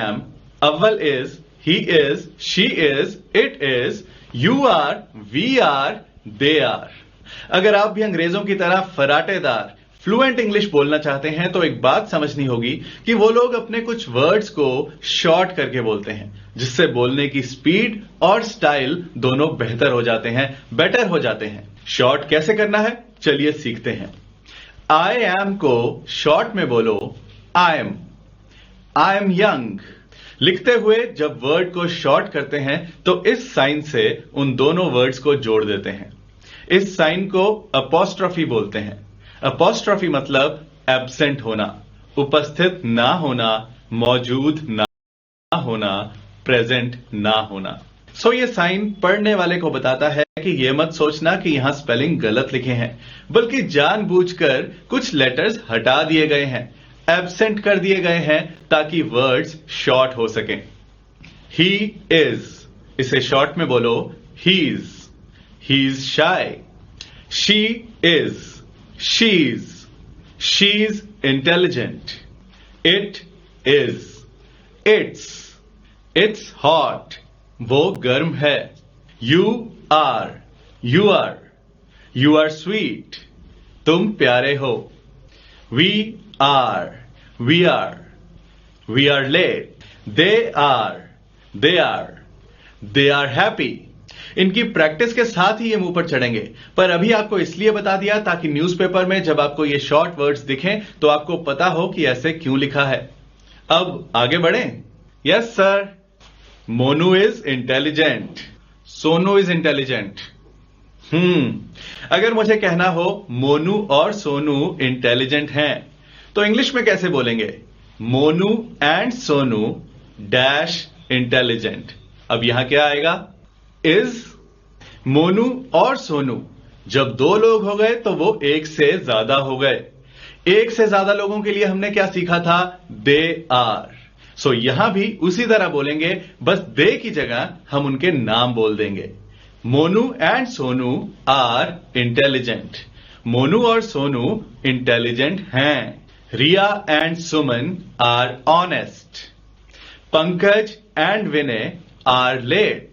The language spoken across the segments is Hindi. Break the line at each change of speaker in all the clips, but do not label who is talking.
am, अव्वल is, he is, she is, it is, you are, we are, they are। अगर आप भी अंग्रेजों की तरह फराटेदार फ्लुएंट इंग्लिश बोलना चाहते हैं तो एक बात समझनी होगी कि वो लोग अपने कुछ वर्ड्स को शॉर्ट करके बोलते हैं, जिससे बोलने की स्पीड और स्टाइल दोनों बेहतर हो जाते हैं, बेटर हो जाते हैं। शॉर्ट कैसे करना है, चलिए सीखते हैं। आई एम को शॉर्ट में बोलो I am. I am young लिखते हुए जब वर्ड को शॉर्ट करते हैं तो इस साइन से उन दोनों वर्ड्स को जोड़ देते हैं। इस साइन को अपॉस्ट्रोफी बोलते हैं। अपॉस्ट्रोफी मतलब एब्सेंट होना, उपस्थित ना होना, मौजूद ना होना, प्रेजेंट ना होना। सो ये साइन पढ़ने वाले को बताता है कि ये मत सोचना कि यहां स्पेलिंग गलत लिखे हैं, बल्कि जानबूझकर कुछ लेटर्स हटा दिए गए हैं, एब्सेंट कर दिए गए हैं ताकि वर्ड्स शॉर्ट हो सकें। ही इज, इसे शॉर्ट में बोलो he's. He is shy. She is, she's intelligent. It is, it's hot, वो गर्म है। You are, you are sweet, तुम प्यारे हो। We are late. They are happy. इनकी प्रैक्टिस के साथ ही ये मुंह पर चढ़ेंगे, पर अभी आपको इसलिए बता दिया ताकि न्यूज़पेपर में जब आपको ये शॉर्ट वर्ड्स दिखें तो आपको पता हो कि ऐसे क्यों लिखा है। अब आगे बढ़ें। Yes sir, Monu is intelligent, Sonu is intelligent. अगर मुझे कहना हो मोनू और सोनू इंटेलिजेंट हैं तो इंग्लिश में कैसे बोलेंगे? Monu and Sonu dash intelligent. अब यहां क्या आएगा? इज। मोनू और सोनू जब दो लोग हो गए तो वो एक से ज्यादा हो गए। एक से ज्यादा लोगों के लिए हमने क्या सीखा था? They are. सो यहां भी उसी तरह बोलेंगे, बस दे की जगह हम उनके नाम बोल देंगे। Monu and Sonu are intelligent. Monu और सोनू इंटेलिजेंट हैं। Riya and Suman are honest. Pankaj and Vinay are late.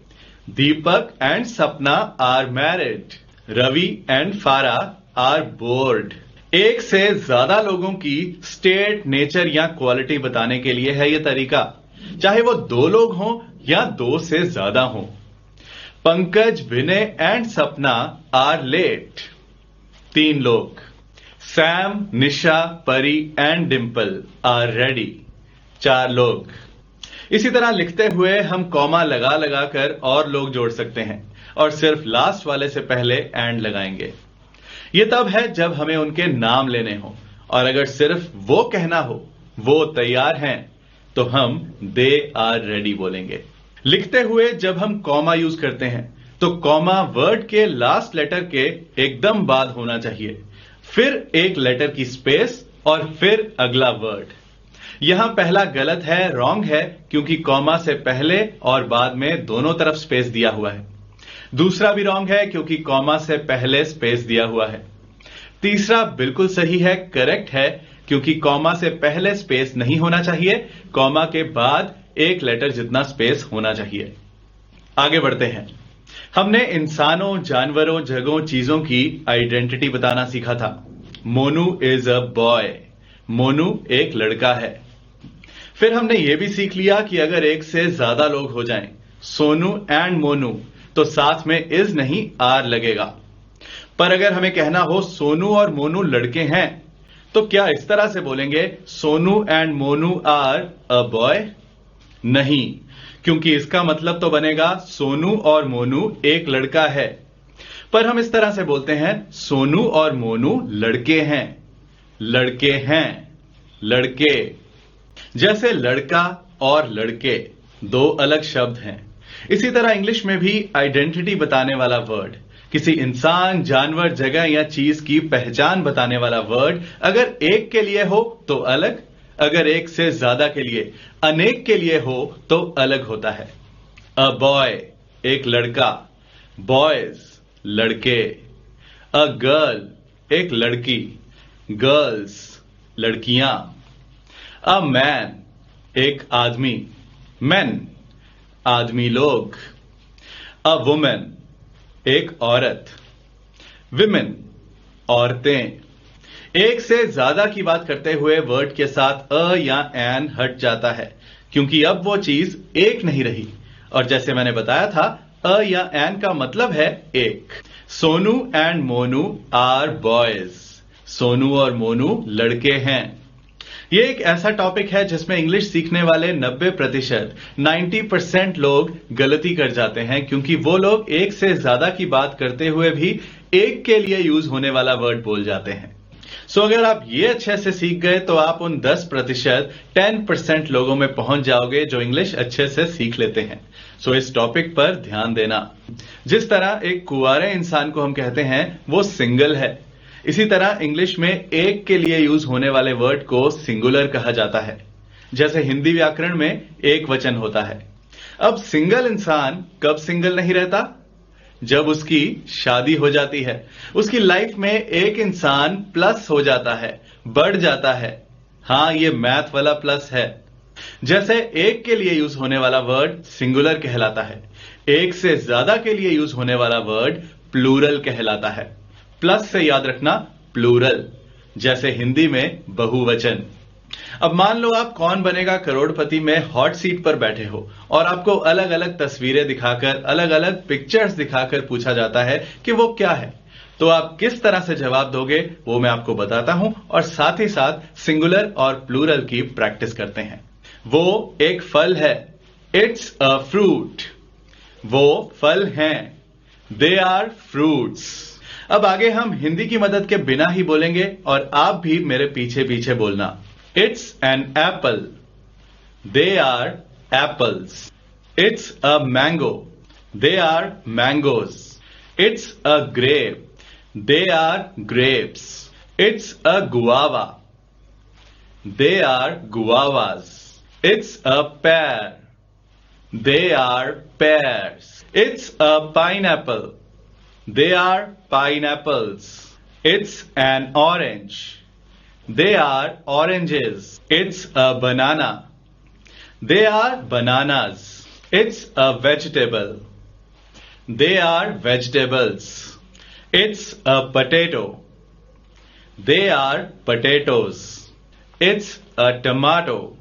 Deepak and Sapna are married. Ravi and Farah are bored. एक से ज्यादा लोगों की स्टेट, नेचर या क्वालिटी बताने के लिए है यह तरीका, चाहे वो दो लोग हों या दो से ज्यादा हों। पंकज, विनय एंड सपना आर लेट। तीन लोग। सैम, निशा, परी एंड डिंपल आर रेडी। चार लोग। इसी तरह लिखते हुए हम कॉमा लगा लगा कर और लोग जोड़ सकते हैं और सिर्फ लास्ट वाले से पहले एंड लगाएंगे। यह तब है जब हमें उनके नाम लेने हो, और अगर सिर्फ वो कहना हो वो तैयार हैं तो हम दे आर रेडी बोलेंगे। लिखते हुए जब हम कॉमा यूज करते हैं तो कॉमा वर्ड के लास्ट लेटर के एकदम बाद होना चाहिए, फिर एक लेटर की स्पेस और फिर अगला वर्ड। यहां पहला गलत है, रॉन्ग है, क्योंकि कॉमा से पहले और बाद में दोनों तरफ स्पेस दिया हुआ है। दूसरा भी रॉन्ग है क्योंकि कॉमा से पहले स्पेस दिया हुआ है। तीसरा बिल्कुल सही है, करेक्ट है, क्योंकि कॉमा से पहले स्पेस नहीं होना चाहिए, कॉमा के बाद एक लेटर जितना स्पेस होना चाहिए। आगे बढ़ते हैं। हमने इंसानों, जानवरों, जगहों, चीजों की आइडेंटिटी बताना सीखा था। Monu is a boy. Monu एक लड़का है। फिर हमने यह भी सीख लिया कि अगर एक से ज्यादा लोग हो जाएं, सोनू एंड मोनू, तो साथ में इज नहीं आर लगेगा। पर अगर हमें कहना हो सोनू और मोनू लड़के हैं तो क्या इस तरह से बोलेंगे Sonu and Monu are a boy? नहीं, क्योंकि इसका मतलब तो बनेगा सोनू और मोनू एक लड़का है। पर हम इस तरह से बोलते हैं सोनू और मोनू लड़के हैं। लड़के हैं, लड़के। जैसे लड़का और लड़के दो अलग शब्द हैं, इसी तरह इंग्लिश में भी आइडेंटिटी बताने वाला वर्ड, किसी इंसान, जानवर, जगह या चीज की पहचान बताने वाला वर्ड अगर एक के लिए हो तो अलग, अगर एक से ज्यादा के लिए, अनेक के लिए हो तो अलग होता है। अ बॉय एक लड़का, बॉयज लड़के। अ गर्ल एक लड़की, गर्ल्स लड़कियां। अ मैन एक आदमी, men आदमी लोग, अ वुमेन एक औरत, विमेन औरतें। एक से ज्यादा की बात करते हुए वर्ड के साथ अ या एन हट जाता है क्योंकि अब वो चीज एक नहीं रही। और जैसे मैंने बताया था, अ या एन का मतलब है एक। Sonu and Monu are boys. Sonu और मोनू लड़के हैं। ये एक ऐसा टॉपिक है जिसमें इंग्लिश सीखने वाले 90% लोग गलती कर जाते हैं क्योंकि वो लोग एक से ज्यादा की बात करते हुए भी एक के लिए यूज होने वाला वर्ड बोल जाते हैं। सो अगर आप ये अच्छे से सीख गए तो आप उन 10% लोगों में पहुंच जाओगे जो इंग्लिश अच्छे से सीख लेते हैं। सो इस टॉपिक पर ध्यान देना। जिस तरह एक कुंवारे इंसान को हम कहते हैं वो सिंगल है, इसी तरह इंग्लिश में एक के लिए यूज होने वाले वर्ड को सिंगुलर कहा जाता है। जैसे हिंदी व्याकरण में एक वचन होता है। अब सिंगल इंसान कब सिंगल नहीं रहता? जब उसकी शादी हो जाती है। उसकी लाइफ में एक इंसान प्लस हो जाता है, बढ़ जाता है। हां, ये मैथ वाला प्लस है। जैसे एक के लिए यूज होने वाला वर्ड सिंगुलर कहलाता है, एक से ज्यादा के लिए यूज होने वाला वर्ड प्लूरल कहलाता है। प्लस से याद रखना प्लूरल, जैसे हिंदी में बहुवचन। अब मान लो आप कौन बनेगा करोड़पति में हॉट सीट पर बैठे हो और आपको अलग अलग तस्वीरें दिखाकर, अलग अलग पिक्चर्स दिखाकर पूछा जाता है कि वो क्या है। तो आप किस तरह से जवाब दोगे वो मैं आपको बताता हूं और साथ ही साथ सिंगुलर और प्लूरल की प्रैक्टिस करते हैं। वो एक फल है। It's a fruit. वो फल हैं। They are fruits. अब आगे हम हिंदी की मदद के बिना ही बोलेंगे और आप भी मेरे पीछे पीछे बोलना। It's an apple. They are apples. It's a mango. They are mangoes. It's a grape. They are grapes. It's a guava. They are guavas. It's a pear. They are pears. It's a pineapple. They are pineapples. It's an orange. They are oranges. It's a banana. They are bananas. It's a vegetable. They are vegetables. It's a potato. They are potatoes. It's a tomato.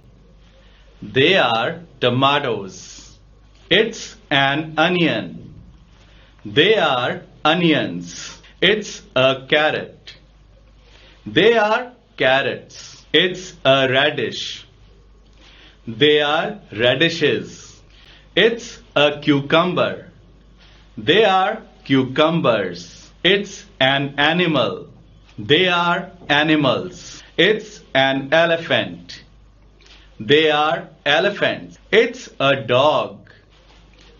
They are tomatoes. It's an onion. They are onions. It's a carrot. They are carrots. It's a radish. They are radishes. It's a cucumber. They are cucumbers. It's an animal. They are animals. It's an elephant. They are elephants. It's a dog.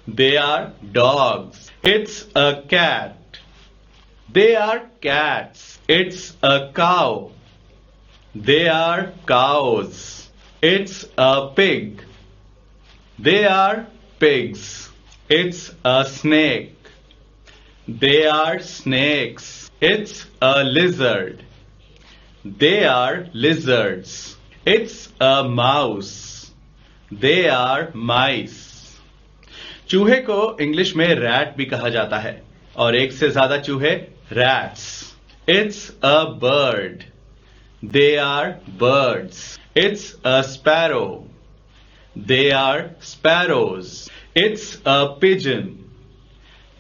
They are dogs. It's a cat. They are cats. It's a cow. They are cows. It's a pig. They are pigs. It's a snake. They are snakes. It's a lizard. They are lizards. It's a mouse. They are mice. चूहे को इंग्लिश में रैट भी कहा जाता है और एक से ज्यादा चूहे rats. It's a bird. They are birds. It's a sparrow. They are sparrows. It's a pigeon.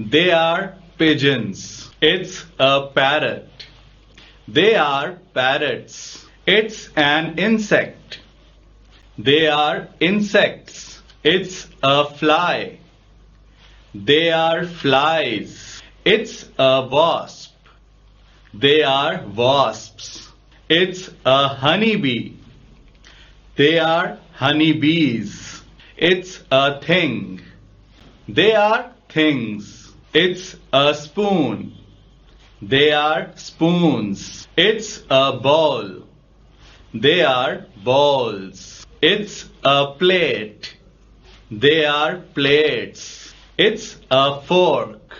They are pigeons. It's a parrot. They are parrots. It's an insect. They are insects. It's a fly. They are flies. It's a wasp. They are wasps. It's a honeybee. They are honeybees. It's a thing. They are things. It's a spoon. They are spoons. It's a ball. They are balls. It's a plate. They are plates. It's a fork.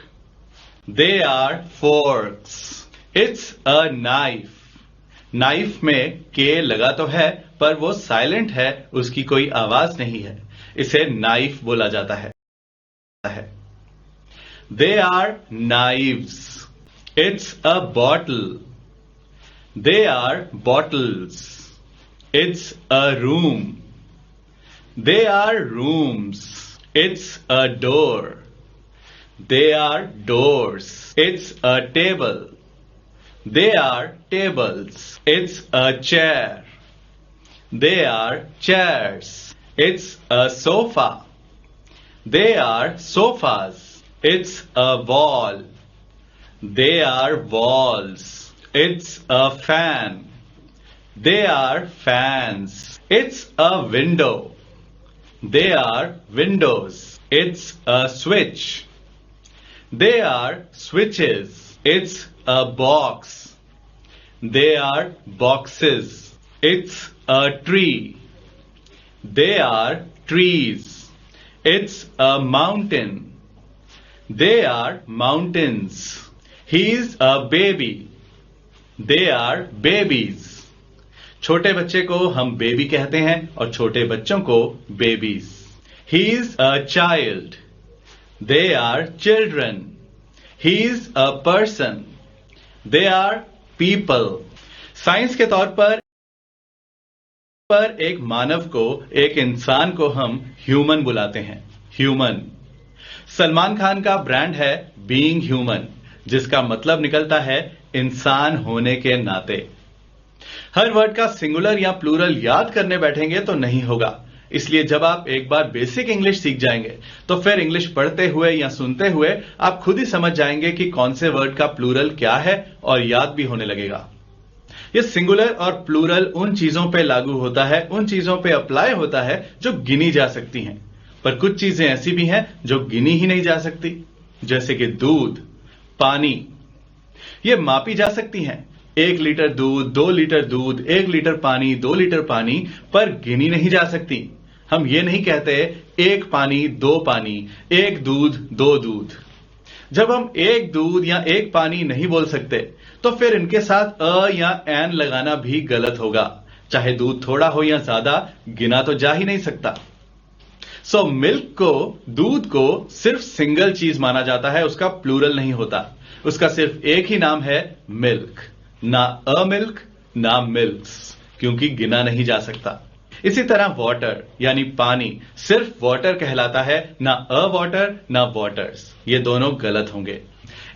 They are forks. It's a knife. Knife में के लगा तो है पर वो साइलेंट है, उसकी कोई आवाज नहीं है। इसे नाइफ बोला जाता है। They are knives. It's a bottle. They are bottles. It's a room. They are rooms. It's a door. They are doors. It's a table. They are tables. It's a chair. They are chairs. It's a sofa. They are sofas. It's a wall. They are walls. It's a fan. They are fans. It's a window. They are windows. It's a switch. They are switches. It's a box. They are boxes. It's a tree. They are trees. It's a mountain. They are mountains. He's a baby. They are babies. छोटे बच्चे को हम बेबी कहते हैं और छोटे बच्चों को babies. He's a child. They are children. He's a person. They are people. Science के तौर पर एक मानव को, एक इंसान को हम ह्यूमन बुलाते हैं। ह्यूमन। सलमान खान का ब्रांड है बीइंग ह्यूमन, जिसका मतलब निकलता है इंसान होने के नाते। हर वर्ड का सिंगुलर या प्लूरल याद करने बैठेंगे तो नहीं होगा, इसलिए जब आप एक बार बेसिक इंग्लिश सीख जाएंगे तो फिर इंग्लिश पढ़ते हुए या सुनते हुए आप खुद ही समझ जाएंगे कि कौन से वर्ड का प्लूरल क्या है और याद भी होने लगेगा। यह सिंगुलर और प्लूरल उन चीजों पे लागू होता है, उन चीजों पे अप्लाई होता है जो गिनी जा सकती हैं, पर कुछ चीजें ऐसी भी हैं जो गिनी ही नहीं जा सकती, जैसे कि दूध, पानी। ये मापी जा सकती हैं, 1 लीटर दूध, 2 लीटर दूध, 1 लीटर पानी, 2 लीटर पानी, पर गिनी नहीं जा सकती। हम ये नहीं कहते 1 पानी 2 पानी, 1 दूध 2 दूध। जब हम 1 दूध या 1 पानी नहीं बोल सकते तो फिर इनके साथ अ या एन लगाना भी गलत होगा। चाहे दूध थोड़ा हो या ज्यादा, गिना तो जा ही नहीं सकता। सो मिल्क को, दूध को सिर्फ सिंगल चीज माना जाता है, उसका प्लूरल नहीं होता। उसका सिर्फ एक ही नाम है मिल्क, ना अ मिल्क ना मिल्क्स, क्योंकि गिना नहीं जा सकता। इसी तरह वाटर यानी पानी सिर्फ वाटर कहलाता है, ना अ वाटर ना वाटर्स। ये दोनों गलत होंगे।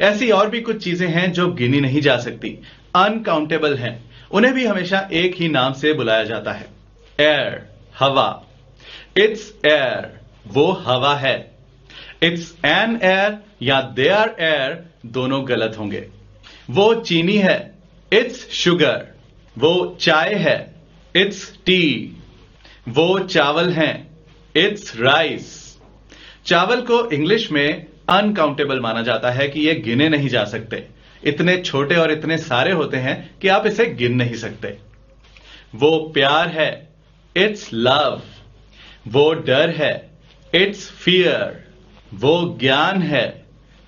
ऐसी और भी कुछ चीजें हैं जो गिनी नहीं जा सकती, अनकाउंटेबल हैं, उन्हें भी हमेशा एक ही नाम से बुलाया जाता है। एयर, हवा। इट्स एयर, वो हवा है। इट्स एन एयर या दे आर एयर दोनों गलत होंगे। वो चीनी है। इट्स शुगर, वो चाय है। इट्स टी, वो चावल हैं। It's rice. चावल को इंग्लिश में अनकाउंटेबल माना जाता है कि ये गिने नहीं जा सकते, इतने छोटे और इतने सारे होते हैं कि आप इसे गिन नहीं सकते। वो प्यार है। It's love. वो डर है। It's fear. वो ज्ञान है।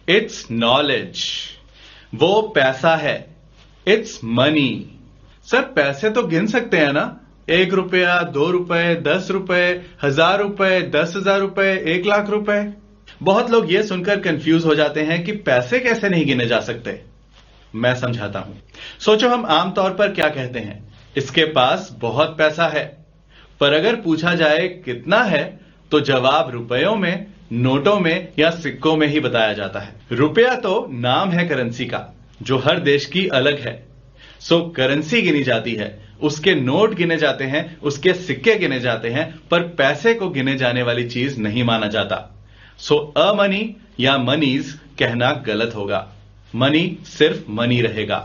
It's knowledge. वो पैसा है। It's money. सर पैसे तो गिन सकते हैं ना, 1 रुपया, 2 रुपए, 10 रुपए, 1000 रुपए, 10,000 रुपए, 1 लाख रुपए। बहुत लोग ये सुनकर कंफ्यूज हो जाते हैं कि पैसे कैसे नहीं गिने जा सकते। मैं समझाता हूं। सोचो हम आमतौर पर क्या कहते हैं, इसके पास बहुत पैसा है। पर अगर पूछा जाए कितना है तो जवाब रुपयों में, नोटों में या सिक्कों में ही बताया जाता है। रुपया तो नाम है करेंसी का, जो हर देश की अलग है। सो करेंसी गिनी जाती है, उसके नोट गिने जाते हैं, उसके सिक्के गिने जाते हैं, पर पैसे को गिने जाने वाली चीज नहीं माना जाता। सो अ मनी या मनीज कहना गलत होगा। मनी सिर्फ मनी रहेगा।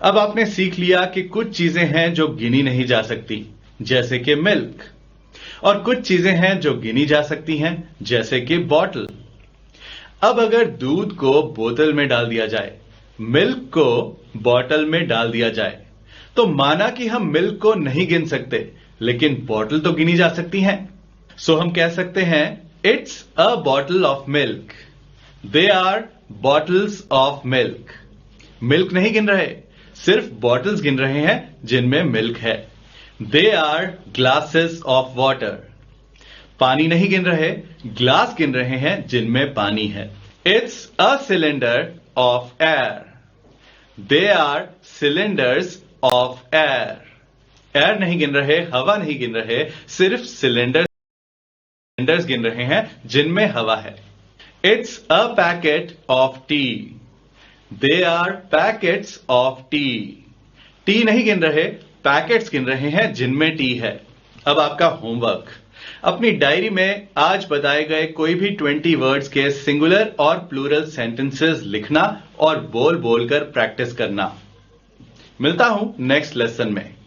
अब आपने सीख लिया कि कुछ चीजें हैं जो गिनी नहीं जा सकती, जैसे कि मिल्क, और कुछ चीजें हैं जो गिनी जा सकती हैं, जैसे कि बॉटल। अब अगर दूध को बोतल में डाल दिया जाए, मिल्क को बॉटल में डाल दिया जाए, तो माना कि हम मिल्क को नहीं गिन सकते, लेकिन बॉटल तो गिनी जा सकती हैं। सो हम कह सकते हैं it's a bottle of milk. They are bottles of milk. Milk नहीं गिन रहे, सिर्फ बॉटल्स गिन रहे हैं जिनमें मिल्क है। They are glasses of water. पानी नहीं गिन रहे, ग्लास गिन रहे हैं जिनमें पानी है। It's a cylinder of air. They are cylinders of air. Air नहीं गिन रहे, हवा नहीं गिन रहे, सिर्फ सिलेंडर्स गिन रहे हैं जिनमें हवा है। It's a packet of tea. They are packets of tea. Tea नहीं गिन रहे, पैकेट्स गिन रहे हैं जिनमें टी है। अब आपका होमवर्क, अपनी डायरी में आज बताए गए कोई भी 20 वर्ड्स के सिंगुलर और प्लूरल सेंटेंसेस लिखना और बोल बोल कर प्रैक्टिस करना। मिलता हूं नेक्स्ट लेसन में।